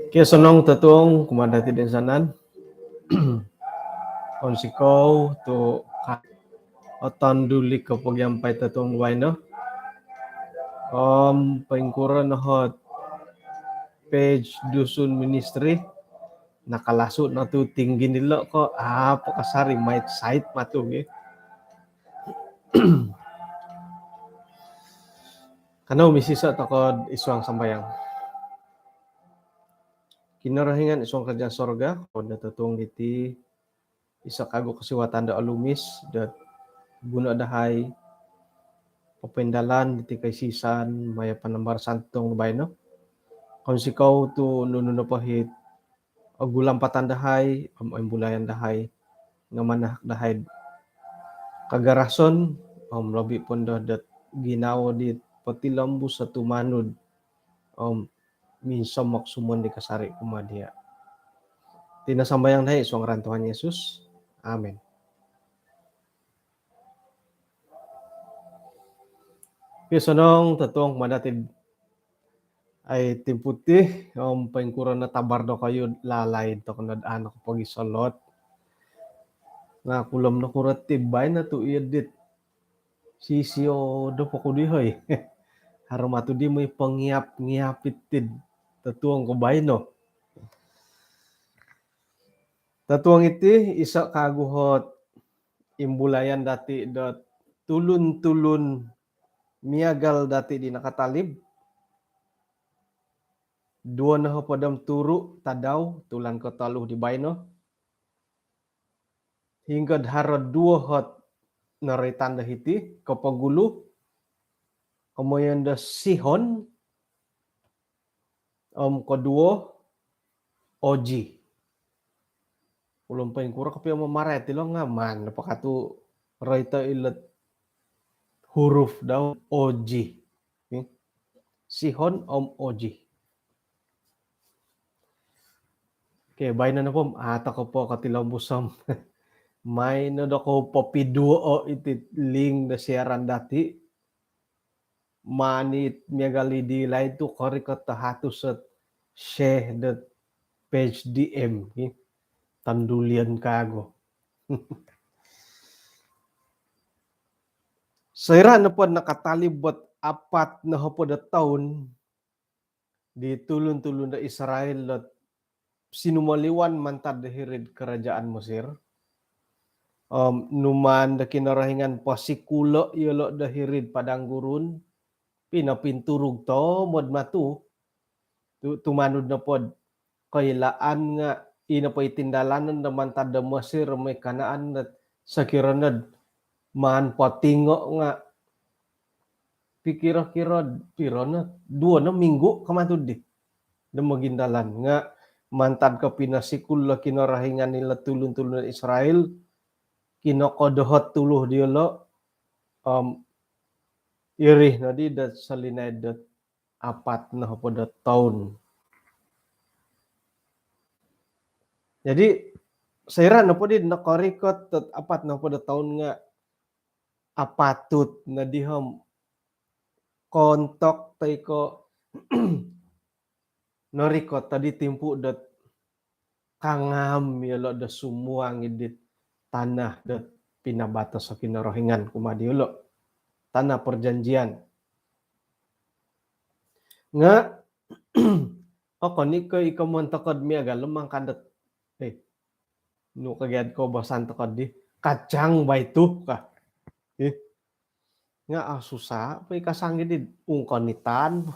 Kaya sonong tatong kumadati din sanan. Konsikaw to otan duli kapag yampay tatong wino. Paingkuran na hot page Dusun Ministry. Nakalasot na to tinggi nila ko. Pakasari may site matug eh. Kanaw misisa takod iswang sambayang. Kinarahingan iswang kerja sorga. Kod natatong iti isa kago kasiwatan da alumis. Dat guna dahay papendalan iti kay sisan maya panambar santong bay no. Kung sikaw to nuno pahit agulang patandahay bulayan dahay nga manahak dahay kagarason labi pun dat ginawa dit patilambu sa tumanod minsan maksumon di kasari kumadia. Tinasambayang dahay isang rantuhan Yesus. Amen. Pisonong tatong manatid ay timputi paingkuran na tabar do kayo lalay to kanad anak pag isolot nga kulam na kurat tibay na to iadit sisio do po kudihoy harumato di may pangyap-ngiyapit tid tatuang kubay no. Tatuang iti isa kaguhot imbulayan dati dot tulun-tulun miagal dati di nakatalib. Dua na padam turu tadaw tulan ko taluh di bayno. Hingga harad dua hot naritanda hiti kapagulu. Kemudian da Sihon kedua Oji. Ulun paing kura kapi mamaray tilo ngaman napakatu raita ilat huruf daw Oji. Sihon Oji. Okay, bayan na po ata ko po katilaw busam. May na ko papiduo iti link na siaran dati. Manit miagali di lay to karikat tahatu sa share the page DM. Tandulian kago. Saira na po nakatalibot apat na po da taon di tulun-tulun na Israel at sinumaliwan mantad hirid kerajaan Mesir. Numan da kinarahingan pasikulo yolo da hirid padang gurun pinapinturug to mod matu tumanod na pod kailaan nga ina pa itindalanan da mantad da Mesir may kanaan at sakiranad man patingo nga pikira-kira piro na 2 na minggu kamatud di da magindalan nga mantad ka pinasikul la kinarahingan nila tulun-tulun Israel kinokodohot tuluh diolo irih na di dat salinay dat apat na pada taon. Jadi saya na po din nakarikot at apat na pada taon nga apatut na diham kontok tay ko narikot tadi timpu dat kangam yalo da sumuang idit tanah dat pinabatas sa kinarahingan kumadiulo tanah perjanjian nga ako ni ko ikaw montakod mi aga lumang kandat Nu kagiat ko basan to di kacang baitu kah. Ih, nga susah pe kasanggit di ungkonitan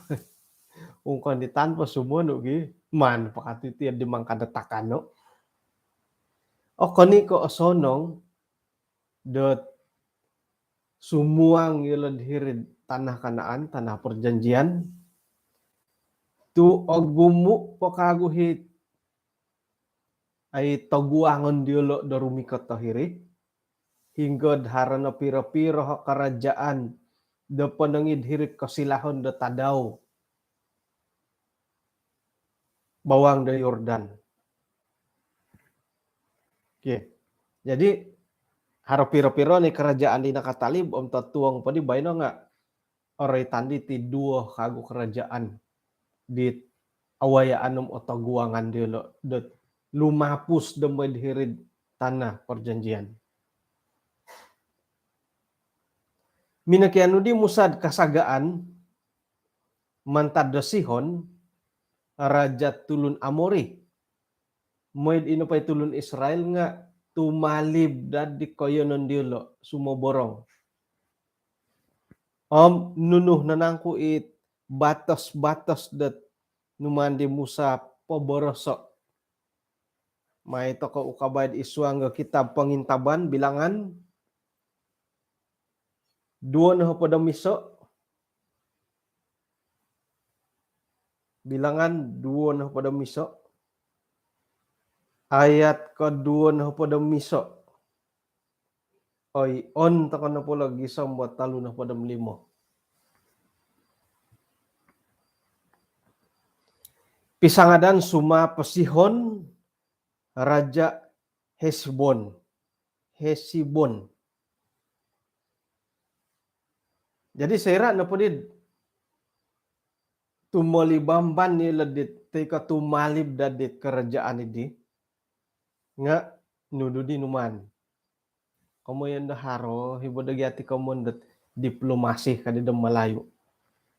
ungkonitan pa sumuno gi man pakatitiad di mangkadatakan no. O koni ko osonong dot sumuang yulod hirid tanah Kanaan, tanah perjanjian tu ogumu pokaguhit ay taguangon diulo darumikot tahiri hingga harana pira-pira kerajaan da panangid hirit kasilahon da tadaw bawang da Yordan. Oke. Jadi haro pira-pira ni kerajaan di nakatalib om tatuang pa di bayno nga oray tandi ti duo kago kerajaan di awayaan o taguangan diulo dot lumapus da madhirid tanah perjanjian. Minakianu di musad kasagaan mantad da Sihon raja tulun Amori. Moid ino pa'y tulun Israel nga tumalib dadi koyonon diulo sumoborong. Nunuh nanangku it batas-batas dat numandi Musa poborosok. May toko ukabaid isuang kitab pengintaban bilangan 2 na pada miso. Bilangan 2 na pada miso. Ayat kedua na pada miso. Oy, on tako na po lagi buat talu na pada limo. Pisangadan suma pesihon Raja Hesbon. Jadi sera na po did tumalibamban ni ladit teka tumalib dadit kerajaan ini nga nududi numan. Kamu yan da haro hibodagati kamu dat diplomasi kadidam Malayo.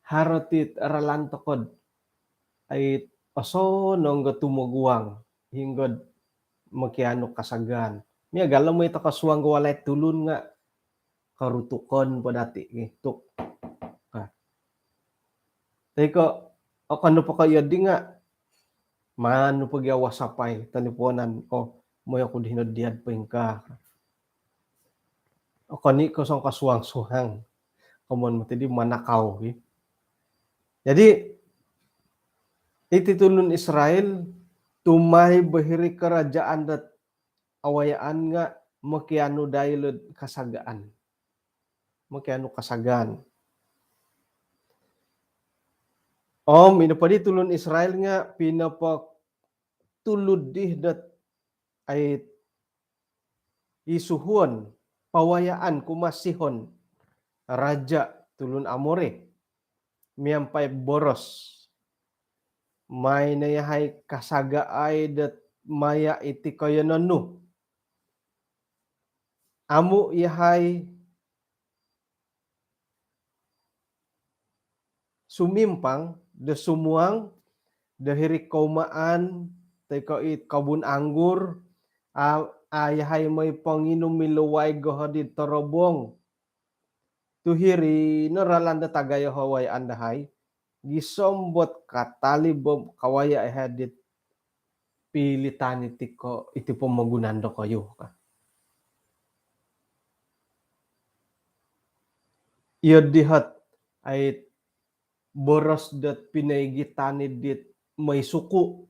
Haro tit aralan tokod ay paso nong tumuguang hingga makiano kasagan. Miya galam mo ito kasuang walay tulun nga karutukon pa dati tuk. Teko ako ano pa kayo di nga mano pagyawasapay tanipuanan ko mo ako dinodiad pa ka. Ako ni ko song kasuang-suhang. Kamon mo tidi manakaw. Jadi ititulun Israel tumay bahiri kerajaan dat awayaan nga makiano dailod kasagaan. Makiano kasagan. Ino pa di tulun Israel nga pinapatulod di dat ay isuhuan pawayaan kumasihon raja tulun Amore miyampay boros may nayahay kasagaay dat maya iti kayananu amu yahay sumimpang da sumuang dahiri kaumaan teko it kabun anggur ayahay may panginom miluway gohodid torobong tuhiri naralanda tagayo haway andahay gisombot katalibom kawaya hadit pilitan iti pamagunando kayo ka. Iyo dihat ay boros dat pinaygitanid dit may suku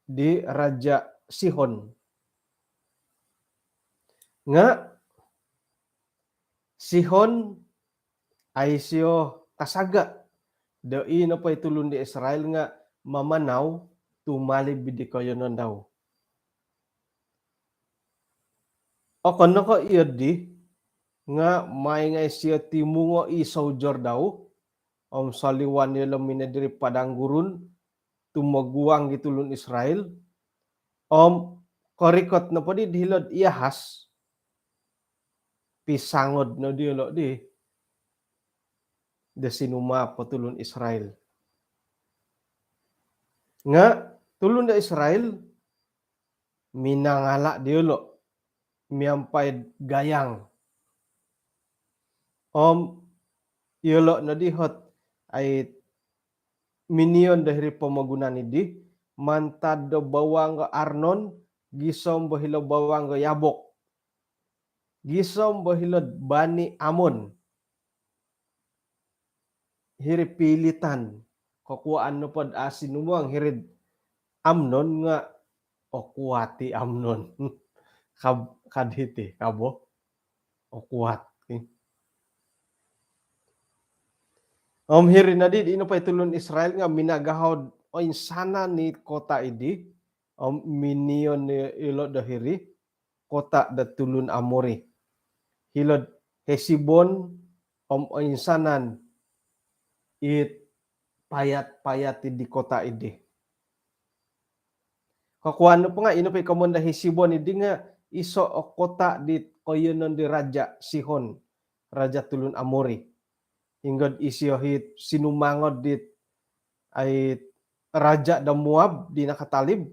di Raja Sihon. Nga Sihon ay siyo kasaga dai na pa'y tulun di Israel nga mamanaw tumalib di kayo nun daw. O kano ko iyo di nga may nga siya timungo isawjor daw saliwan nila minadiri padang gurun tumaguang gitulun Israel korikot na po di hilod iyahas pisangod na diolo di sinuma patulun Israel. Nga tulun da Israel minangala diulo miampay gayang om yulo na dihot ay minion dahiri pamagunan idi mantad do bawang arnon gisom bahilo bawang yabok gisom bahilo bani amon hiri pilitan kakuan no pod asin umuang hirid amnon nga o kuati amnon kadhiti kabo o kuat hiri na di ino pa itulon Israel nga minagahod o insana ni kota idi minion ni ilo dahiri kota da tulun Amori hilod Hesibon o insanan it payat-payat di kota idi kakuan pa nga ino pa ikamon da Hesibon idi nga iso o kota di koyonon di Raja Sihon Raja tulun Amori hinggod isyohit sinumangod dit ay Raja da Moab di nakatalib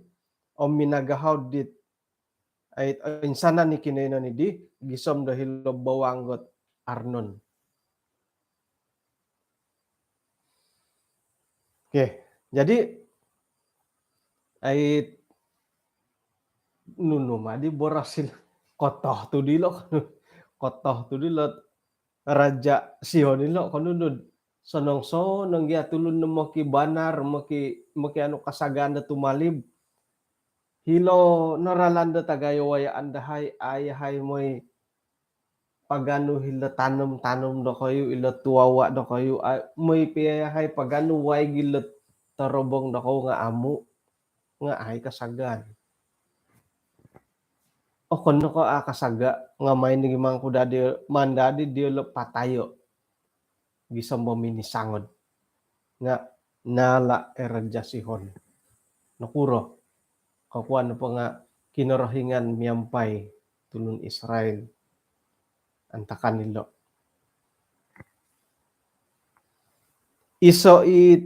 o minagahod dit ay insana ni kinainan idi gisom dahil bawanggot Arnon. Oke, jadi ay nunuma di borasil kotoh tu dilo kotoh tu dilo Raja Sihon dilo kanunod sonongso nang ya tulun na maki banar maki ano kasaganda tumalib hilo naralanda tagayo waya andahay ayahay moy pagano hila tanom do kayo ila tuwawa do kayo may piyahay pagano way gila tarobong do ko nga amo nga ay kasagan o kono ko kasaga nga may nagimang ko dadi mandadi di patayo gisam minisangon nga nala Raja Sihon nakuro kakuan pa nga kinarahingan miyampay tulun Israel antakan nilo iso it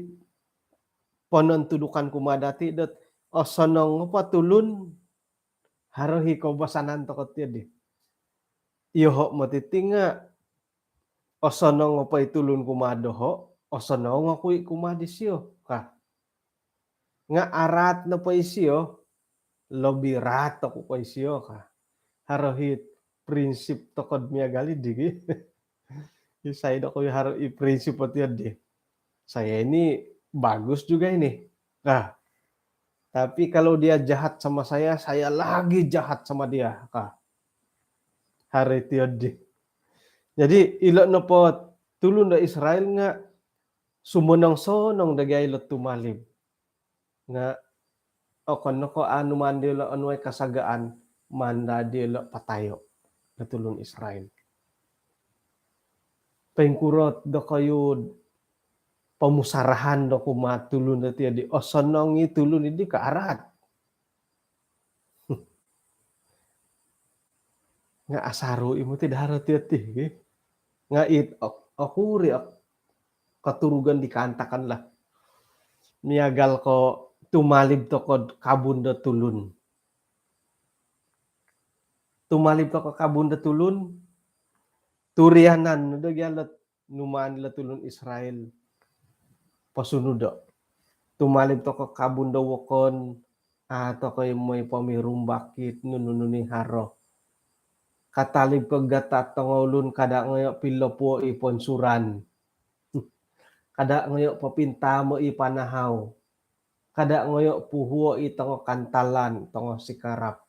panontudukan kumadati dot o sonong patulun harohi ko basanan to kotiad iho matitinga o sonong pa itulun kumadoho o sonong ako kumadisyo ka nga arat na pa isyo lobi rato ko pa isyo ka harohit prinsip to kod miya gali digi isay do ko haro i prinsip tiad di saya ini bagus juga ini nah tapi kalau dia jahat sama saya lagi jahat sama dia kah hari tiad di jadi ilo no po tulun da Israel nga sumunong sonong dagay lo tumalib nga o kono ko anu man dilo anuay kasagaan manda dilo patayo na tulun Israel pengkurot do kayo pamusarahan do kumatulun na tiya di o sonong itulun hindi ka arat nga asaro imo ti daro tiya ti nga it akuri katurugan dikantakan lah miagal ko tumalib to kod kabunda tulun kabunda tulun turianan no gyalat numan la tulun Israel pasunudo tumalib to kabunda wokon ato kay moy pamirumbakit nunununi haro katalib ko gata tongolun kada ngayo pilopo iponsuran kada ngayo papinta mo ipanahaw kada ngayo puhuo itongo kantalan tongo sikarap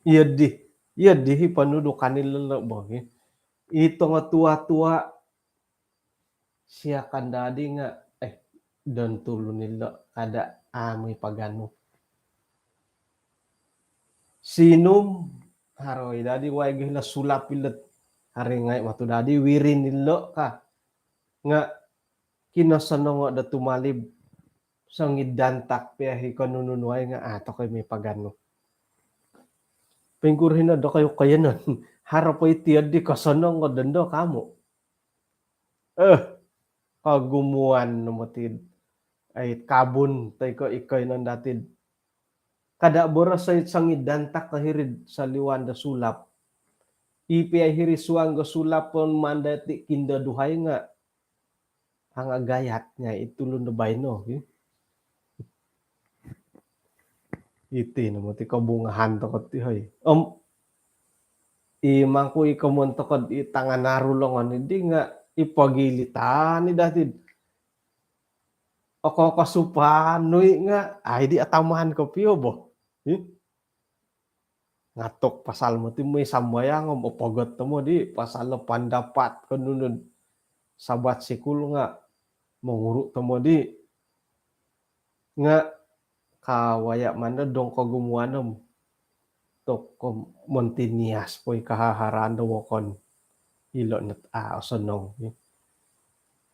iyadi panudukan nila bogi itongo tua-tua siya kandadi nga dan tulun nila kada amoy pagano sinum haroy dadi way gihla sulapilet hari ngay matu dadi wirin nilo ka nga kinasanongo da tumalib sangid dantak piyahi kanununway nga ato kay may pagano pengkurhin na do kayo kayanan haro po itiyad di kasanongo dando kamo kagumuan no matid ay kabun tay ko ikay nan datid kada boras sa sangidantak kahirid sa liwan da sulap. Ipi ay hirisuang go sulapon mandati kinda duhay nga ang agayat nga itulon na bayno. Iti no mo ti kabungahan to kat ti hay. Imang ko ikamonto kad itanganaro longan hindi nga ipagilitan ni dati ako kasupanoy nga ay di atamahan ko piyo bo. Ngatok pasal mo ti may sambayang mo pagot mo di pasal lo pandapat kanunod sabat sikul nga manguru mo di nga kawaya man na dong kagumuanom to kom Montinias poy kahaharando mo kon ilo net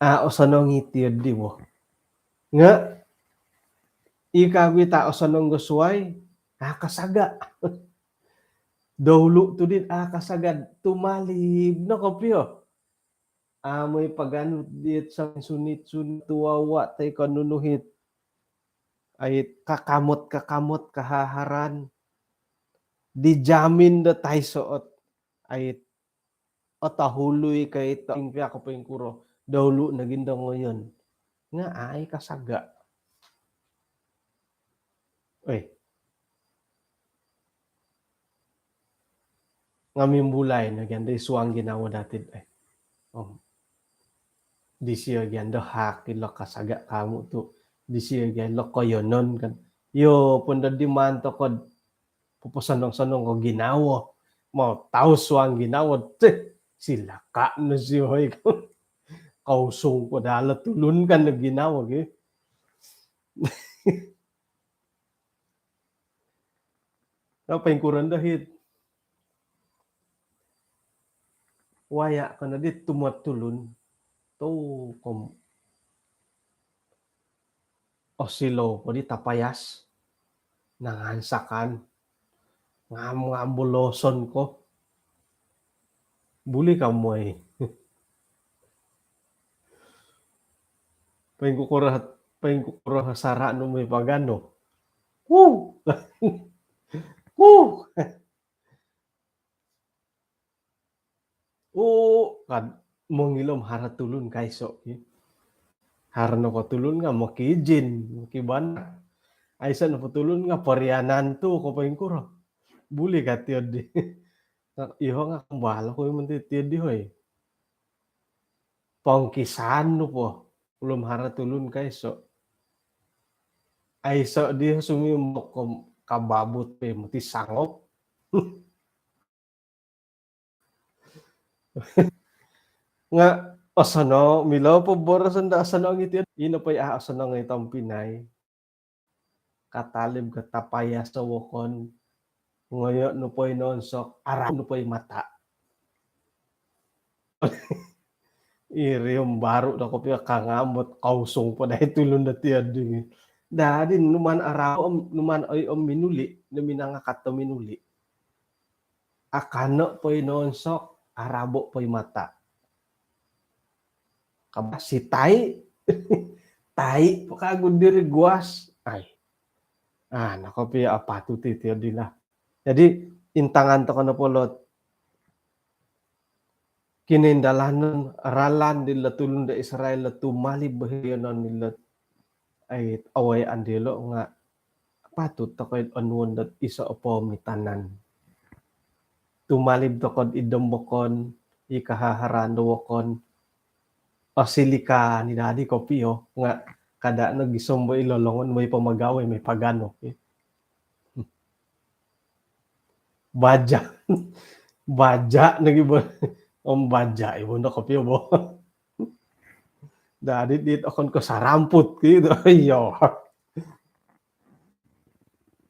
osonong itiod di mo nga ikawi ta osonong gusuay kasaga dahulu to din kasagad tumalib no kopyo amoy paganut diet sa sunit-sunit tuwawa tay kanunuhit ay kakamot kahaharan di jamin da tay soot ay otahuloy kay tingpya ko pengkuro dahulu naging daw ngayon nga ay kasaga ngamin bulay na ganda isuang ginawa natin di siya ganda hakilo kasaga kamu to di siya ganda koyonon kan yo punda di manto kod pupusanong-sanong ko ginawa mo tao suang ginawa sila ka na siya hoy kausong ko dala tulun kan na ginawa apa yung kurang dahit waya ka na dit tumatulun to kom osilo ko di tapayas nangansakan ngambuloson ko buli ka mo pengkukura sara no may pagano kan mongilom haratulun kaiso harno ko tulun nga makijin makiban aysan na patulun nga parianan to ko pengkura buli ka tiod di iho nga kambala ko yung tiod di hoy pangkisan no po ulom haratulun kaiso ay so di sumimok ko kababot pe mo ti sangop nga asano milaw po borasan da asano ang iti ino pa asano nga itong Pinay katalib katapaya sa wokon ngayon no po noon so arap no po mata irium baro na ko piya kangamot kausong pa dahil tulon na tiyan din dahil numan araw numan ay minuli na minangakato minuli akano po noon so arabo po mata kabas si tay tay pagkagod diri guwas ay nako piya apato titiyo dila jadi intangan to kono polot kinindalanan aralan nila tulong da Israel na tumalib bahiyanan nila ay away andilo nga patut to kay anuon dat isa opo mitanan tumalib to kod idombokon ikahaharando kon pasilika ni dadi ko piyo nga kada nagisombo ilolongon may pamagaway may pagano baja nagiba baja ibundo ko piyo bo dadi dit akon ko saramput gitu ayo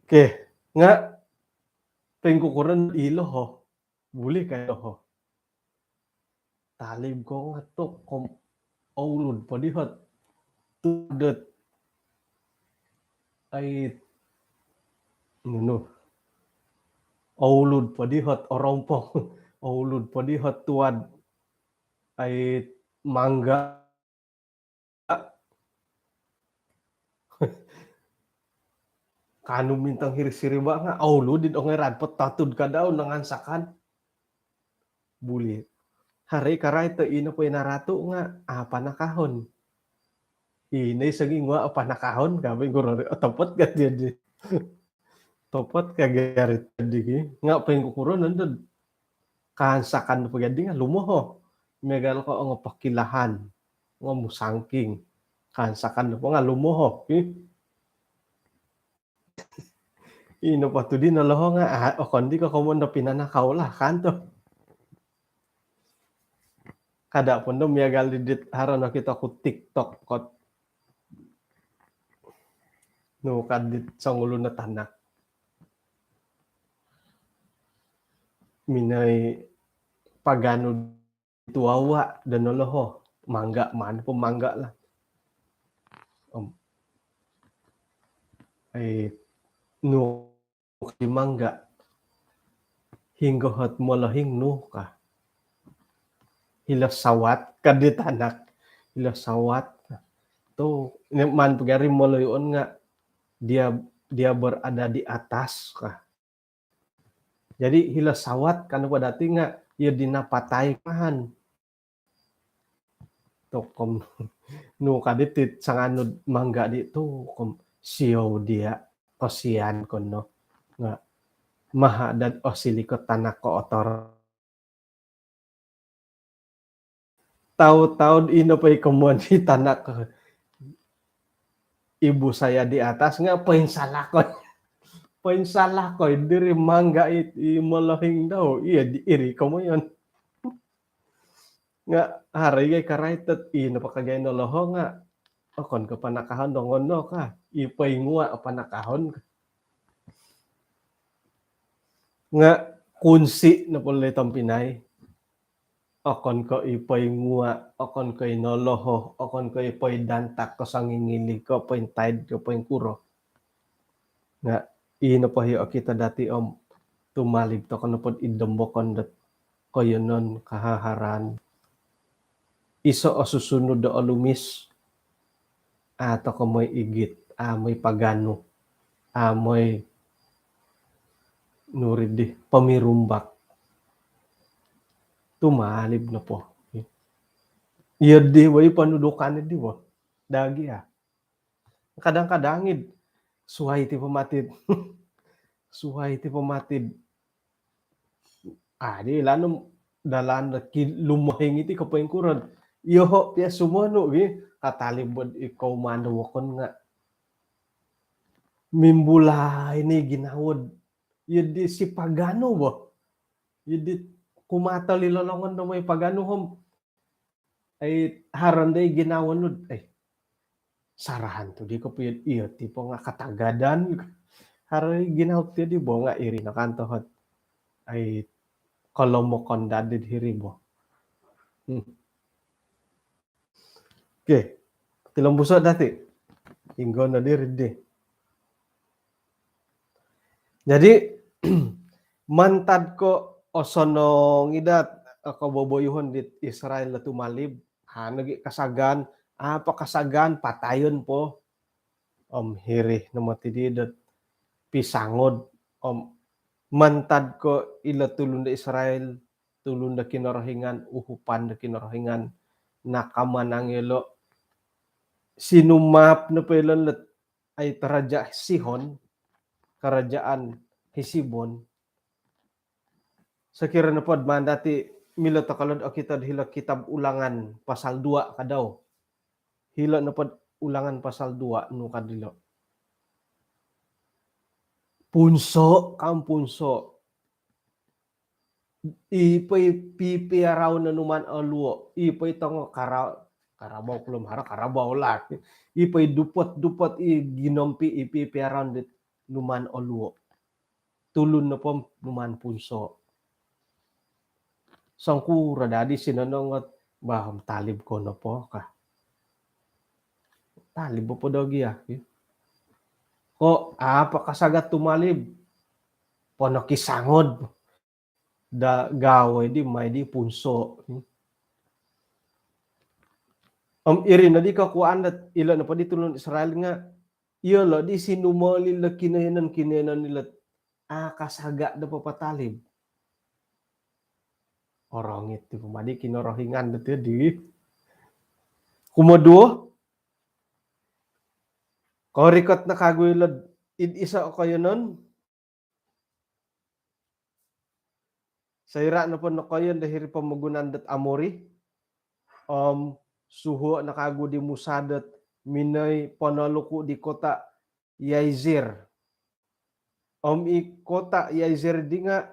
oke nga pengkukuran ilo ho buli kayo ho talib ko nga to kom aulud padihot tudet ay aulud padihot orompong aulud padihot tuad ay mangga kanu mintang hiri-siri ba nga aulo di ongeran petatud ka daw nangansakan bulit. Hari karay te ino po naratu nga apa nakahon. Inay saging wa apa nakahon kami guro topot ka di. Topot ka garit di nga pengkukuro nandun. Kansakan po gadi nga lumoho. Megal ko ang pakilahan nga musangking. Kansakan po nga lumoho. Ino pa to di naloho nga o kondi ko kumon na pinanakaw lah kanto. Kada po no miyagal didit haron na kita ko TikTok kot. No kadit sa ulo na tanak. Minay pagano tuawa dan noloho. Mangga man po mangga lah. Ay no di mangga. Hinggo hot molahing no ka. Hilas sawat kadit anak. Hilas sawat. To man pagari moloyon nga dia berada di atas ka. Jadi hilas sawat kan pa dati nga ia dinapatay kahan. To kom no kaditit sanganod mangga dito kom siyo dia kosian kono nga mahadad o silikot tanak ko otor. Tahu-tahu ino pa ikamuan di tanak ibu saya di atas nga painsalakon. Painsalakon diri mangga iti malahing daw. Iya di iri ko mo yon. Nga hari kay karaitet ino pa kagay no loho nga okon ka panakahon dongon no ka. Ipay ngua panakahon ka. Nga kunsi na pala itong Pinay. Okon ko ipay ngua, okon ko inoloho, okon ko ipay dantak ko sangingili ko, poin tide ko, poin kuro. Nga, ino pa hiyo kita dati tumalib to kono pod idombokon dat ko yun nun kahaharan. Iso o susunod do lumis. Ato ko mo'y igit, mo'y pagano, mo'y nuridi, pamirumbak. Tumalib na po. Iya di, way panudukan di po. Dagi Kadang-kadangid, suhay ti pamatid. Suhay ti pamatid. Di lanong dalan na lumahing iti kapayngkuran. Iyoho, piya sumano, katalibod ikaw manuwakon nga. Mimbulay ni ginawad. Yun si pagano ba? Yun kumatalilolongan na may pagano hom. Ay haranday ginawanod. Ay, sarahan to. Di ko po yun. Iyo, tipo nga katagadan. Haranday ginawad to. Di bo nga iri na kantohot. Ay, kolomokon dadid hiribo. Okay. Tilang buso dati. Inggo na diridi. Jadi, mantad ko osonong idat ako boboyuhon di Israel na tumalib. Nagi kasagan, pakasagan, patayon po. Hiri na matididot. Pisangod. Mantad ko ila tulun da Israel, tulun da kinarahingan, uhupan da kinarahingan, nakamanang ilo. Sinumap na pailan ay taraja Sihon, Kerajaan Hesibon. Sekira na pod man dati milo takalod o kita hila kitab ulangan pasal 2 kadaw. Hila na pod ulangan pasal 2 no kadilo. Punso, punso. Ipay pipiaraw na numan aluo. Ipay tango karabaw kulumhara, karabaw lak. Ipay dupot ginompi ipipiaraw dit numan aluo. Tulun na po numan punso. Sangkura dadi sinanongot baham talib ko na po ka. Talib po daw giya. Ko pakasagat tumalib. Pono kisangod. Da gaway di may di punso. Iri na di kakuan at ilo na pa di tulun Israel nga Iya lo di sinumoli la kinenan nila kasaga da papatalib. Orang itu pemadi kinorohingan dati di kumaduo korikot na kagwilad isa o kayo nun. Sayra na po na kayo dahil pamagunan dat amori. Suho na kago di musadat minay panaluku di kota Yaizir. I kota Yaizir di nga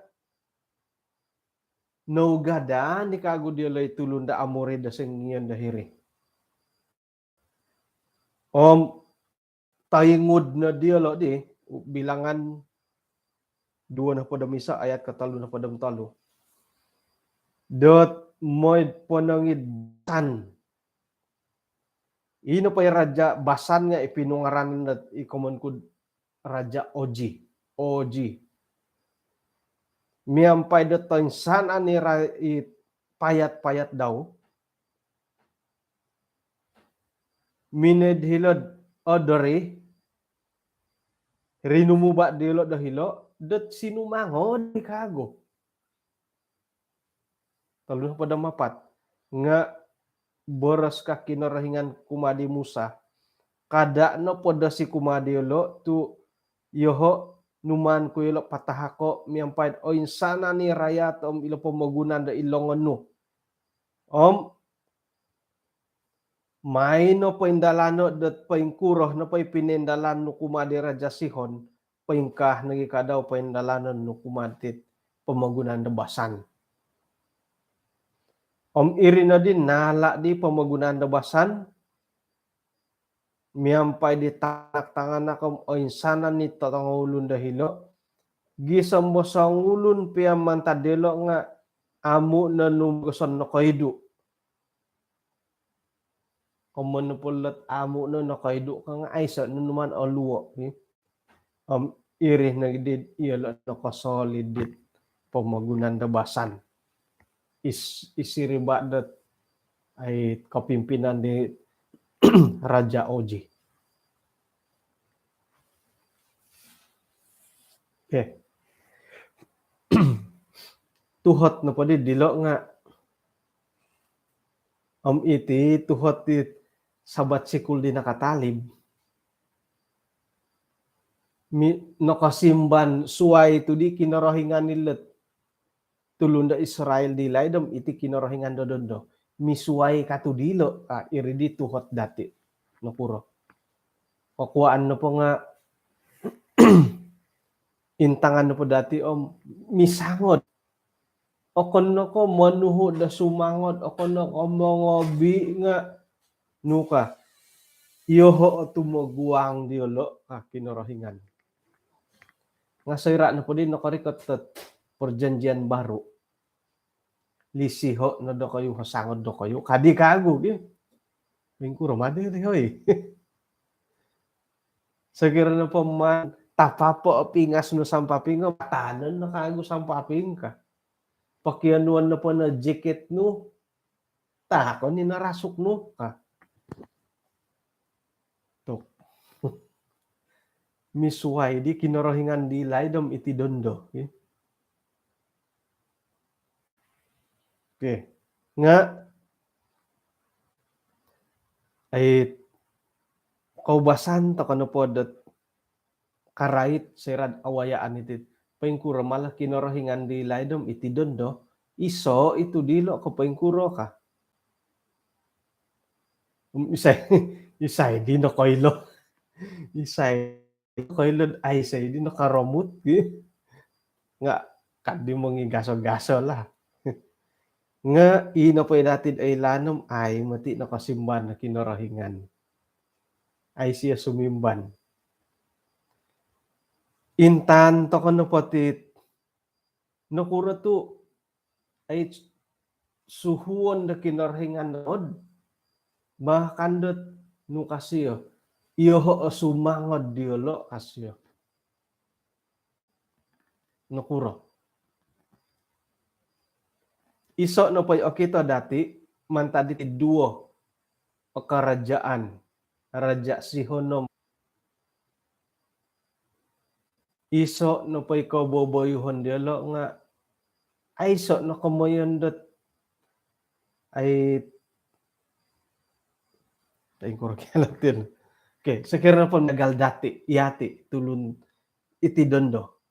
naugada ni kago di lay tulunda amori da sengyan dahiri. Tayingod na dia lo di bilangan 2 na pada misa ayat katalo na pada talo. Dot moy panangid basan. Ino pa raja basan nga ipinungaran na ikoman ko raja Oji. Miyampay datoy sana ni payat-payat daw. Mined hilod odori. Rinumuba dilo dahilo. Dot sinumango di kago. Talo na pada mapat. Nga boros ka kinarahingan kumadi Musa. Kada no poda si kumadi lo tu yoho numan ko ilo patahako miyampay o insana ni rayat ilo pamagunan da ilongan no. May no pa indalano dat pa inkuroh no pa ipinendalan no kumadi Raja Sihon pa ingkah nagikadaw pa indalanon no kumadit pamagunan da basan. Iri na din nala di pamagunan da basan miyampay di tangan na kam o insana ni tatangulun dahilo gisam mo sa ulun piyam mantadelo nga amu na numugusan no kaidu. Koman na pulat amo na nakaido ka nga ay sa naman aluwa. Iri na gidid iyala nakasolid dit pamagunan da basan. Isiriba dat ay kapimpinan di Raja Oji. Okay. Tuhot na pa di dilo nga iti tuhot di sabat sikul di nakatalib. Nakasimban suway ito di kinarahingan nilat tulunda Israel di laydam iti kinarahingan dodondo. Misuway kato dilo iri di tuhot dati. Napuro. Kakuaan na po nga intangan na po dati misangod. Okon na ko manuho da sumangod. Okon na ko mangobi nga nuka. Iyoho tumaguang diolo kinarahingan. Nga sayra na po din nakarikot perjanjian baru. Lisiho na do kayo hasangod do kayo. Kadi kago di. Lingkuro madi di hoy. Sakira na po man tapapo pingas no sampaping ka. Tanan na kago sampaping ka. Pakianuan na po na jacket no. Tako ni narasok no ka. Tok. Misuway di kinarahingan di laydam iti dondo. Okay. Nga ay kaubasan to kano po dat karait sirad awayaan iti paingkuro malah kinarahingan di laydam iti dondo iso itu dilo ko paingkuro ka. Isay di na koilo. Isay koilo ay say di na karomut. Nga kadi mangi gaso-gaso lah. Nga ina po natin ay lanom ay mati nakasimban na kinarahingan. Ay siya sumimban. Intan to kano patit nakura to ay suhuon na kinarahingan nod. Bakandot no kasiyo. Iyoho sumangod diolo kasiyo. Nakura. Iso no po okito dati mantadi ti duo o karajaan. Raja Sihon iso no pa ikaw boboyuhon dialo nga ay so no komoyon dot ay tayong kurkialatin. Okay, sekiranya po nagaldati, iyati, tulun, itidondo.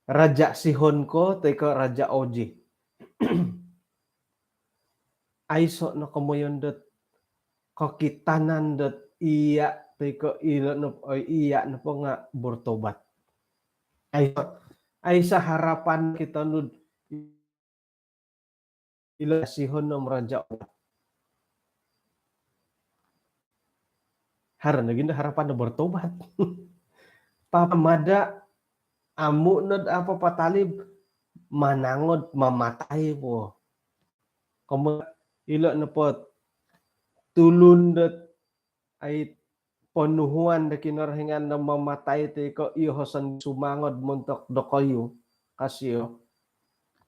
Raja Sihon ko, teko Raja Oji. Aiso no komoyon dot kokitanan dot iya, teko ilo no, iya no po nga bertobat. Ay sa harapan kita nud ilo Sihon no Raja Oji. Naging harapan na bertobat. Pamada amu nod apa patalib manangod mamatay po. Kamu ilo na po tulun dot ay penuhuan da kinarhingan na mamatay ti ko ihosan sumangod muntok dokoyo kasyo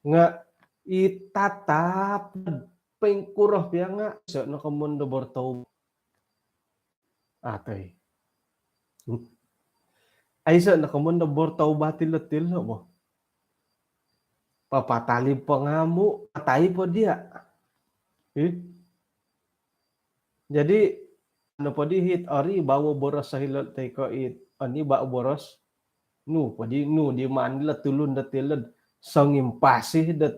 nga itatap pengkuroh piya nga so no kamundo bortow atoy ay so no kamundo bortow batil-til no mo papatalib pa nga mo patay po dia jadi ano po dihit ari bawo boros sa hilot tay ko ani ba boros nu padi nu di manila tulun da tilad sangimpasih dat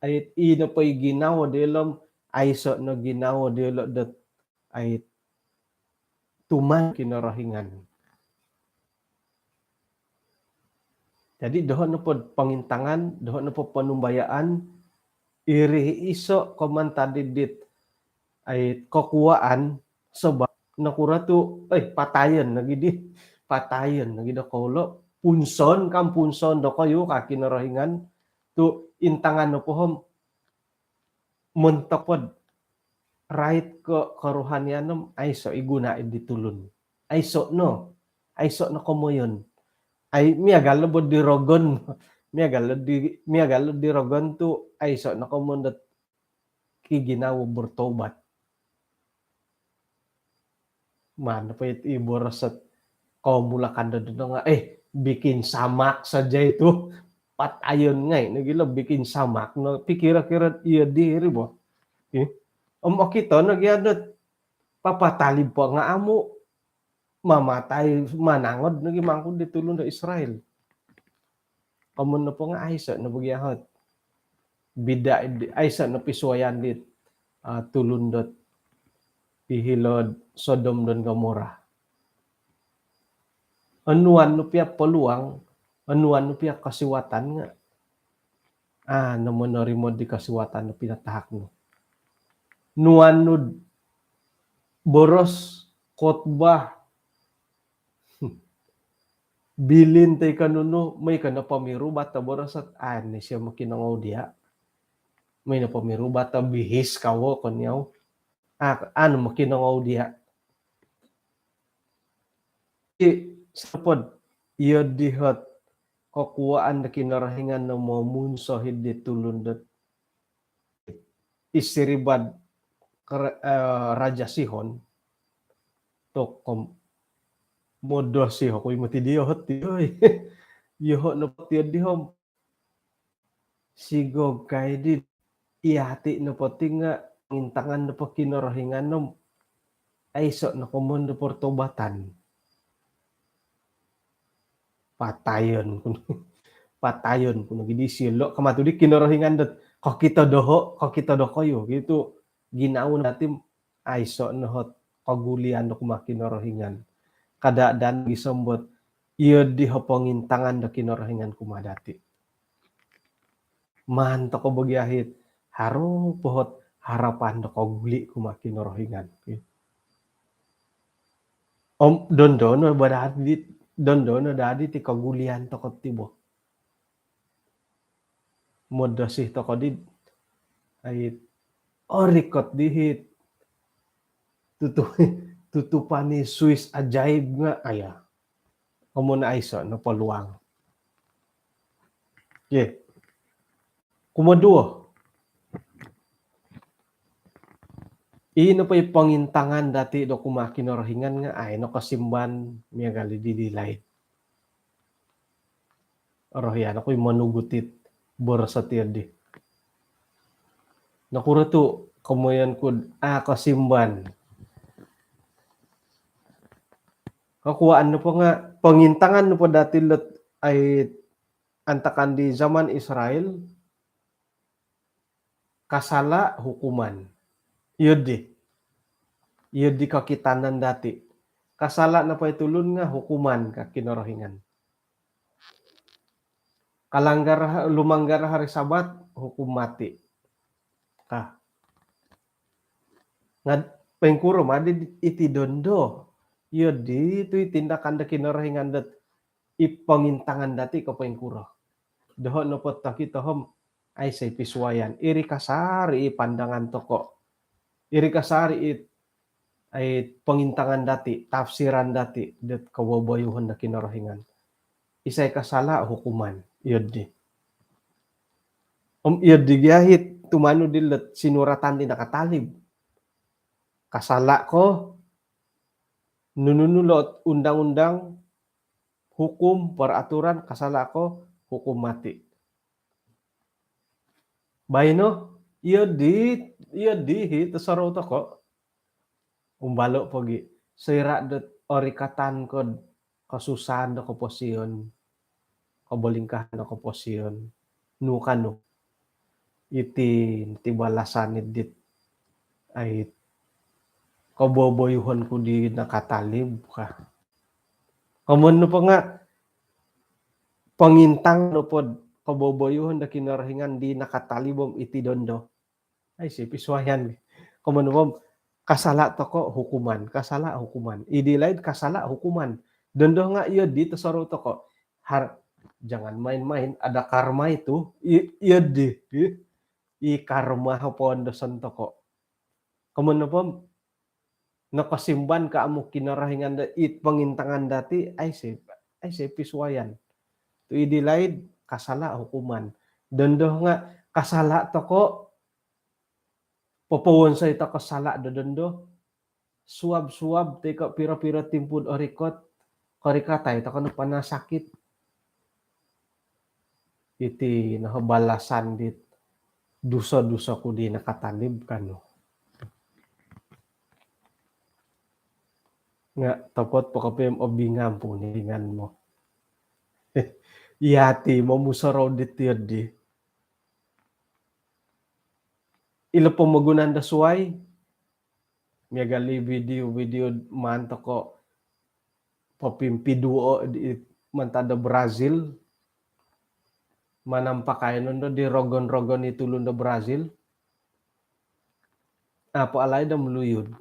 ay ino pa'y ginawa dilom ay so no ginawa dilo dat ay tuman kinarahingan. Jadi dohon na po pangintangan, dohon na po panumbayaan, iri iso komantadidit ay kokuaan sebab nakura tu patayan nagi da kolo punson kam punson do kayo ka kinarahingan tu intangan no pohom mentokod right ke kerohanianem aiso iguna ditulun aiso no komoyon ay miagal bod di rogon miagal di rogon tu aiso na komondat kiginaw bertobat mana pa iboras at komulakan do nga bikin samak saja itu patayon ngay nagila bikin samak no pikira-kira iya diri bo kita nagyadot papatalib po nga amo mamatay manangod nagi mangkod ditulong da Israel kamun na po nga aysa na bugyahot bida aysa na pisuayan dit tulundot ihilod Sodom dan Gomora anuan no pia peluang anuan no pia kasiwatan nga naman narimo di kasiwatan no pinatahak no nuan no boros khotbah bilin tay kanuno may kana pamiru bata boros at ani siya makinangaw dia may na pamiru bata bihis kawo kanyaw ano makinangaw dia sapod iyo dihot kokuaan na kinarahingan na mamunso hindi tulundot isiribad Raja Sihon to modo siho koy matidiyot tiyoy yoho no patiyod dihom sigog kay di ihati no pati nga intangan no pa kinarahingan no ay so na komondo portobatan patayon kuno gidi silo kamatudi kinarahingan dot kita doho kayo gitu ginaon natin ay so no hot kagulian no kumakinarahingan kadadaan gisambot iyo di pangintangan da kinarahingan kumadati man to ko bagyahit haro pohot harapan do kaguli kumakinarahingan dondono badadit dondono dadi ti kagulian to tibo modasih to kodid ay orikot dihit tutupani Swiss ajaib nga aya kumuna aiso no peluang kumadua Ino pa'y pangintangan dati do kumakinorohingan nga ay no kasimban miyagali didilay. Orohyan ako'y manugutit borosatier di. Nakuratu kamoyan kud kasimban. Kakuaan no po nga pangintangan no po dati let ay antakan di zaman Israel kasala hukuman. Iyod di kakitanan dati. Kasala na pa'y tulun nga hukuman ka kinorohingan. Lumanggar hari Sabat hukum mati. Nga pengkuro madi iti dondo. Iyod di ito'y tindakan da kinorohingan dat ipangintangan dati ko pengkuro. Doho no po takitohom ay say piswayan. Iri kasari pandangan toko. Iri kasari ay pangintangan dati, tafsiran dati, dat kawabayuhan na kinorohingan. Isay kasala hukuman. Iyod di. Iyod di giyahit, tumano dilat sinuratan di nakatalib. Kasala ko, nununulot undang-undang, hukum, peraturan, kasala ko, hukum mati. Bayno, iyod di hit saro to ko. Umbalo pogi. Sira dat orikatan kod kasusahan do koposyon. Kabolingkahan do koposyon. Nukano. Iti balasan dit ay kaboboyuhan ko di nakatalib ka. Kamun no pa nga pangintang no pod kaboboyuhan da kinarahingan di nakatalibom iti dondo. Ay si piswayan. Kamun no kasala to ko hukuman, kasala hukuman. Idilaid kasala hukuman. Dondo nga iyo dito saro to ko. Jangan main-main, ada karma itu. Iya di. I-karma hapon dosan to ko. Kamun no po, nakasimban ka amo kinarahingan da pangintangan dati ay si piswayan. Tu idilaid kasala hukuman. Dondo nga kasala to ko popowon sa ita kasala dondo suab-suab teka pira-pira timpud orikot korikatay ta kano panasakit iti nahabalasan dit dusa-dusa ko di nakatalib kano. Nga tapot po kapim obingam po nilingan mo. Iyati mo musaraw dit yun di. Ila po magunan da suway. Miyagali video manto ko papimpiduo di mantada Brazil. Manampakay nun do di rogon-rogon itulun do Brazil. Apo alay da muluyod.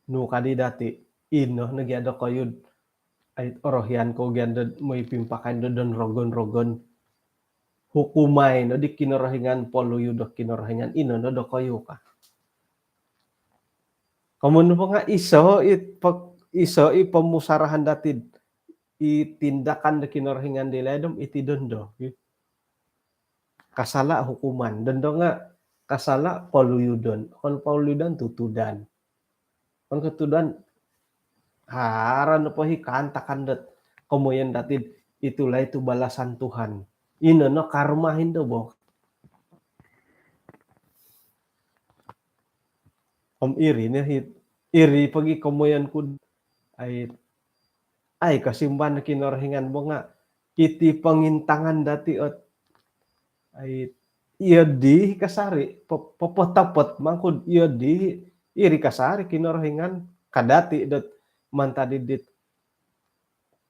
Nukadi dati. Ino nagyado ko yun. Ay orohyan ko ganda mo ipimpakain do don rogon-rogon. Hukumay no di kinarahingan poluyo do kinarahingan ino no do kayo ka. Kamun po nga iso ipamusarahan dati itindakan do kinarahingan diledom iti dondo. Kasala hukuman. Dondo nga kasala poluyudon. Kon poluyudon tutudan. Kon ketudan haran po hikantakan dat komoyan dati itulah itu balasan Tuhan. Ino no karma hindo bo. Iri pagi komoyan kud ay kasimban kinarahingan mo nga iti pangintangan dati at ay iya di kasari popotapot mangkud iya di iri kasari kinarahingan kadati dat mantadidit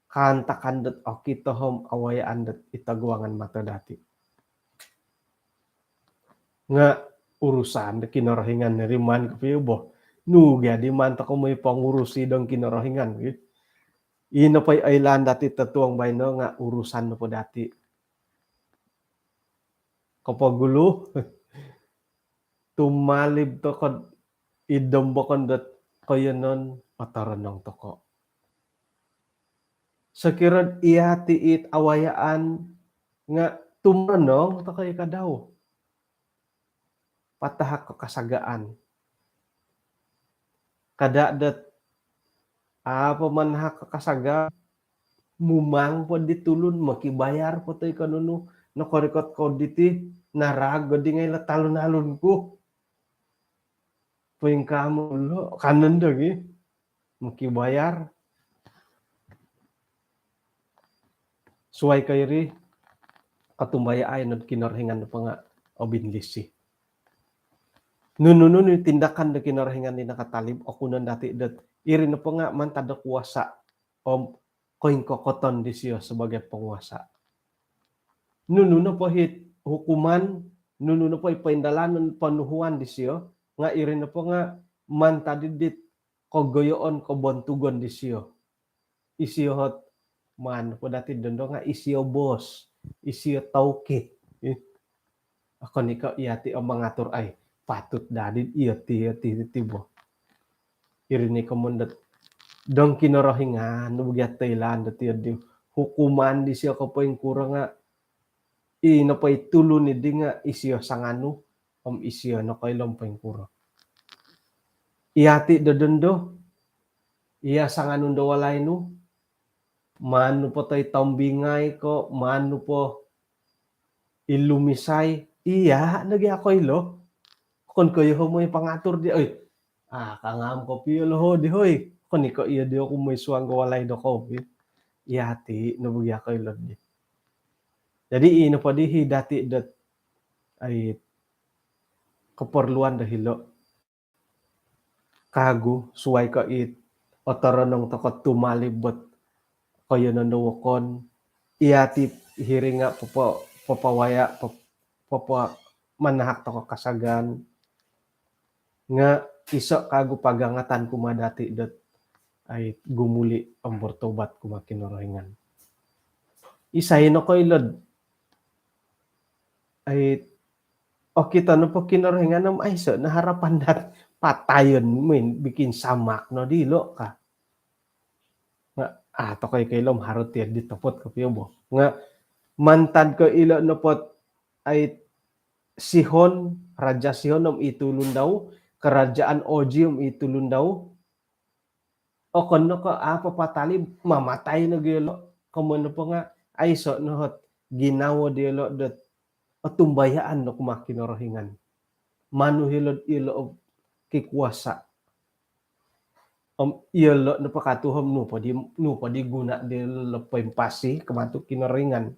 kantakan dat okitohom awayaan dat itagwangan mata dati. Nga urusan da kinarahingan ni riman kapiyo bo. Nuga di manta ko may pangurusi dong kinarahingan. Ino pa'y ailan dati tatuang bayno nga urusan no po dati. Kapag gulo, tumalib to kod idombo dat kayo nun pataranong toko. Sakirad iyati it awayaan nga tumanong to kayo ka daw. Patahak ko kasagaan. kada dat apa man kasaga mumang po ditulun makibayar po toy kanunu nakorikot ko diti narag di ngay talon-alon ko. Puwing kamo lo kanan dagi makibayar. Suway kay ri katumbaya ay no kinarhingan pa nga o binlisi. Nununo ni tindakan da kinarhingan ni nakatalib o kunan dati dat iri na pa nga man tada kuwasa o koin kokoton di siya sebagai penguasa. Nununo po hit hukuman, nununo po ipaindalanon panuhuan di siya nga iri na po nga man tadidit kogoyoon ko bontugon di siya. Isiyo hot man po dati dondo nga isiyo boss, isiyo tauke. Ako nikaw iyati ang mangatur ay patut dadid iyati tibo. Iri ni komundat dong kinorohingan nugyat Thailand dati di hukuman di siya ko po yung kurang nga inapay tulo ni di nga isiyo sanganu isiyo no kailom pa yung kuro. Iyati dodondo iya sanganu do walay no manu po tay tambingay ko manu po ilumisay iya nagi ako ilo kon kayo mo yung pangatur di ay kangam ko piyo ho di hoy kon iko iya di ako may suwang walay do ko iyati nabugya ko ilo di. Jadi ino pa di dati dat ay keperluan dahilo kagu suway ka otoronong takot tumalibot kayo nanuwakon iyati hiringa papawaya papa manahak to kasagan nga iso kagu pagangatan kumadati dat ay gumuli ang bertobat kumakinorohingan. Isay no ko ilod ay kita no po kinorohingan nam ay so naharapan dat patayon bikin samak no dilo ka. Nga to kay kailom harot tiyan di topot ko piyo bo. Nga mantad ko ilo no pot ay Sihon, Raja Sihon itulun daw, kerajaan Oji itulun daw. O kono ko papatali mamatay na gilo. Kamuno po nga ay so no hot ginawa dilo dat tumbayaan no kumakinorohingan. Manuhilod ilo kikuwasa. Ilo no pakatuhom no pa di guna dilo pempasi kematuk kinoringan.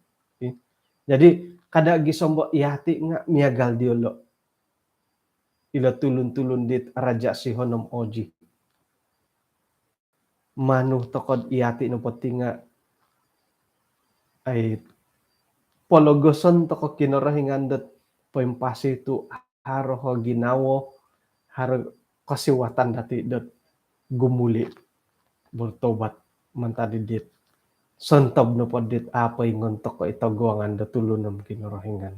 Jadi kada gisombo iyati nga miagal diolo. Ila tulun-tulun dit Raja Sihon Oji. Manu tokod iyati no pati nga ay pologoson toko kinorohingan dat pempasi tu haro ginawo haro kasiwatan dati dat gumuli bertobat mantadi dit sontob no podit apay ngontok ko itaguangan da tulunam kinorohingan.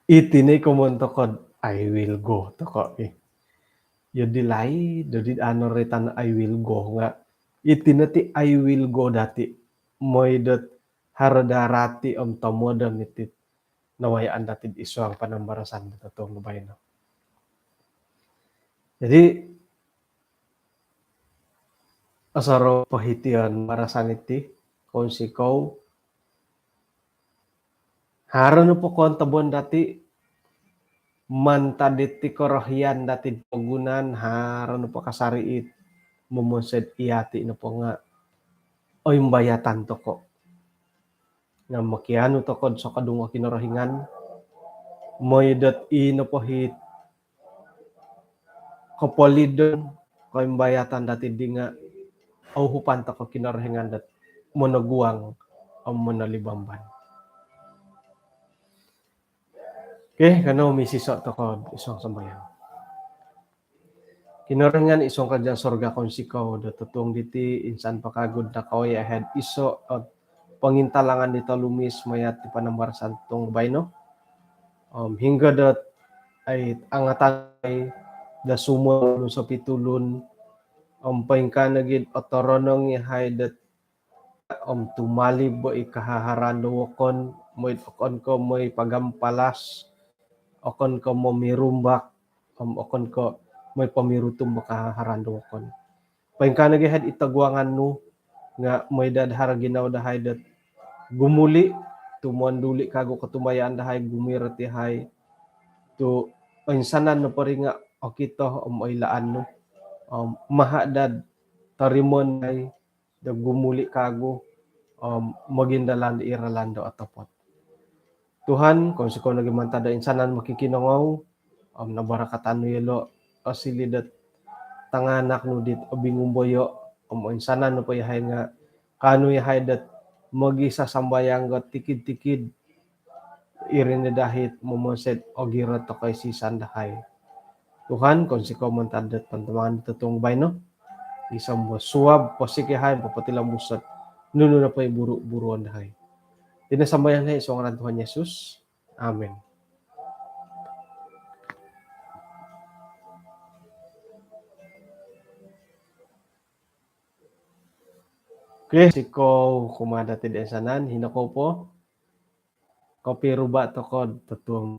Itini kumontokod I will go toko Yodi lai dodi retan I will go nga itinati I will go dati moy dot haradarati tomodam itit nawayaan dati iso ang panambarasan tatong bayno. Jadi asaro pahitian marasan iti konsikaw haro no po kontabon dati mantaditi korohian dati pagunan haro no po kasariit mumonsed iyati no po nga o imbayatan to ko nga makiano to kod so kadungo kinorohingan moy dat no po hit kopolidon ko imbayatan dati di nga auhupan to ko kinorohingan dat monoguang o monolibamban. Okay, kano misiso to ko isong sambayan. Kinoringan isong kadya sorga konsikaw da tutong diti insan pakagod na kaway ahead iso at pangintalangan dito lumis mayat ti panambarasan tong bayno. Hingga dat ay angatan ay da sumo sa pitulun paingkanagid otoronong ihay dat tumalib bo ikahaharando kon mo'y okon ko mo'y pagampalas okon ko mo mirumbak okon ko may pamirutom makaharando kon. Pain ka nagihad itagwangan no nga may dadhara ginaw dahay dat gumuli tumuan duli kago katumayaan dahay gumirati hay to insanan no pari nga okay to ay laan no mahadad tarimon ay gumuli kago magindalan iralando atopot. Tuhan kung si ko nagimantada insanan makikinangaw nabarakatan no yelo asilidat tanganak no dit abingumboyo insanan no payahay nga kano yahay dat magisa sambayang gat tikid-tikid irin na dahit mumuset o girat to kay si sandahay. Tuhan kung si ko mantadat pantamangan tutong bay no isang suwab pasikihay papatilang busat nuno na pa'y buru-buruan dahay. Tinasambayan na isang ngalan Tuhan Yesus. Amen. Okay, si ko kumada ti insanan hinako po. Kopi ruba to ko tutung